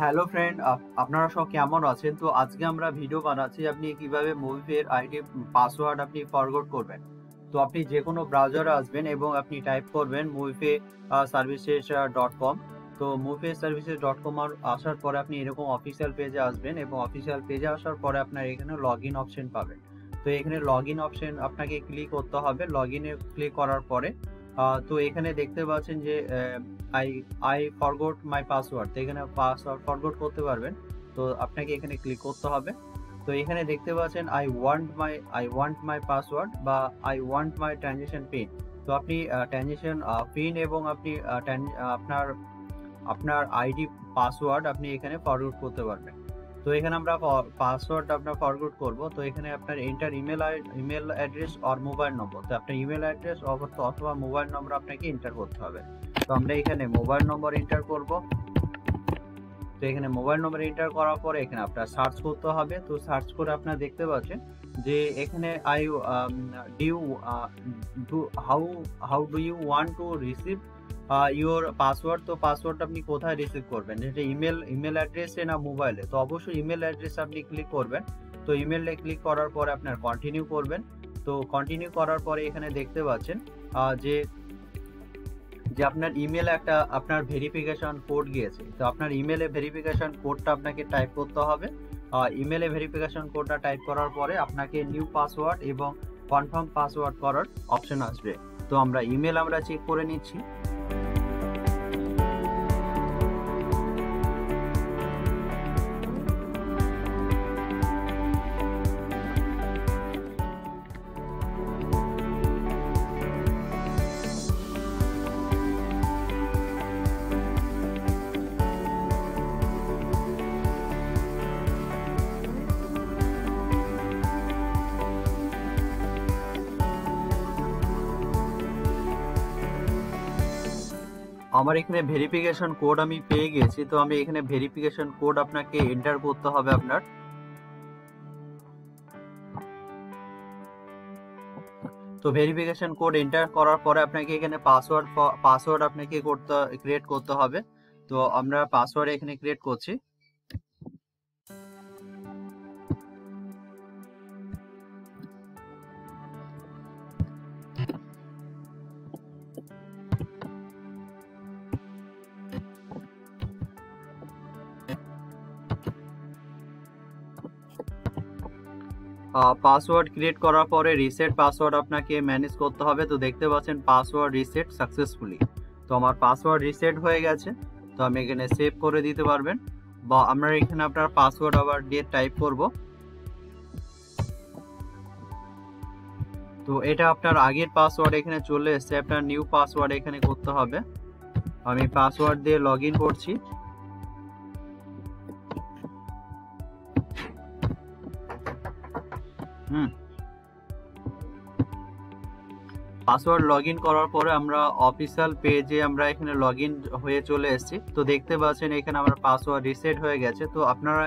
Hello friend, আপনারা সব কেমন আছেন? তো আজকে আমরা ভিডিও বানাচ্ছি আপনি কিভাবে মুভির আইডি পাসওয়ার্ড আপনি ফরগট করবেন। তো আপনি যে কোনো ব্রাউজারে আসবেন এবং আপনি টাইপ করবেন মুভি সার্ভিসেস ডট কম। তো মুভি সার্ভিসেস ডট কম আসার পরে আপনি এরকম অফিসিয়াল পেজে আসবেন এবং অফিসিয়াল পেজে আসার পরে আপনার এখানে লগ ইন অপশন পাবেন। তো এখানে লগ ইন অপশন আপনাকে ক্লিক করতে হবে। লগ ইনে ক্লিক করার পরে তো এখানে দেখতে পাচ্ছেন যে I I forgot my password. তো এখানে পাসওয়ার্ড ফরগট করতে পারবেন। তো আপনাকে এখানে ক্লিক করতে হবে। তো এখানে দেখতে পাচ্ছেন আই ওয়ান্ট মাই পাসওয়ার্ড বা I want my transaction pin. তো আপনি ট্রানজেকশন পিন এবং আপনি আপনার আপনার আইডি পাসওয়ার্ড আপনি এখানে ফরগট করতে পারবেন। তো এখানে আমরা পাসওয়ার্ড আপনার ফরগট করব। তো এখানে আপনার এন্টার ইমেল অ্যাড্রেস আর মোবাইল নম্বর। তো আপনার ইমেল অ্যাড্রেস অথবা মোবাইল নম্বর আপনাকে এন্টার করতে হবে। তো আমরা এখানে মোবাইল নম্বর এন্টার করব। তো এখানে মোবাইল নম্বর এন্টার করার পরে এখানে আপনার সার্চ করতে হবে। তো সার্চ করে আপনারা দেখতে পাচ্ছেন যে এখানে how do you want to receive your password. তো পাসওয়ার্ড আপনি কোথায় রিসিভ করবেন, যেটা ইমেল অ্যাড্রেসে না মোবাইলে? তো অবশ্যই ইমেল অ্যাড্রেসে আপনি ক্লিক করবেন। তো ইমেলে ক্লিক করার পরে আপনার কন্টিনিউ করবেন। তো কন্টিনিউ করার পরে এখানে দেখতে পাচ্ছেন যে আপনার ইমেলে একটা আপনার ভেরিফিকেশন কোড গিয়েছে। তো আপনার ইমেলে ভেরিফিকেশন কোডটা আপনাকে টাইপ করতে হবে। ইমেলে ভেরিফিকেশন কোডটা টাইপ করার পরে আপনাকে নিউ পাসওয়ার্ড এবং কনফার্ম পাসওয়ার্ড করার অপশন আসবে। তো আমরা ইমেল চেক করে নিচ্ছি। আমার এখানে ভেরিফিকেশন কোড আমি পেয়ে গেছি। তো আমি এখানে ভেরিফিকেশন কোড আপনাকে এন্টার করতে হবে আপনার। তো ভেরিফিকেশন কোড এন্টার করার পরে আপনাকে এখানে পাসওয়ার্ড আপনাকে ক্রিয়েট করতে হবে। তো আমরা পাসওয়ার্ড এখানে ক্রিয়েট করছি। পাসওয়ার্ড ক্রিয়েট করার পরে রিসেট পাসওয়ার্ড আপনাকে ম্যানেজ করতে হবে। তো দেখতে পাচ্ছেন পাসওয়ার্ড রিসেট সাকসেসফুলি। তো আমার পাসওয়ার্ড রিসেট হয়ে গেছে। তো আমি এখানে সেভ করে দিতে পারবেন বা আমরা এখানে আপনার পাসওয়ার্ড আবার দিয়ে টাইপ করব। তো এটা আপনার আগের পাসওয়ার্ড এখানে চলে এসেছে, আপনার নিউ পাসওয়ার্ড এখানে করতে হবে। আমি পাসওয়ার্ড দিয়ে লগ ইন করছি। পাসওয়ার্ড লগ ইন করার পরে আমরা অফিসিয়াল পেজে আমরা এখানে লগ ইন হয়ে চলে এসেছি। তো দেখতে পাচ্ছেন এখানে আমার পাসওয়ার্ড রিসেট হয়ে গেছে। তো আপনারা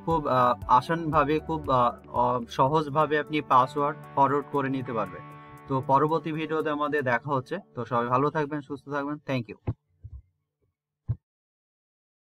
খুব আসানভাবে খুব সহজভাবে আপনি পাসওয়ার্ড ফরওয়ার্ড করে নিতে পারবেন। তো পরবর্তী ভিডিওতে আমাদের দেখা হচ্ছে। তো সবাই ভালো থাকবেন, সুস্থ থাকবেন। Thank you.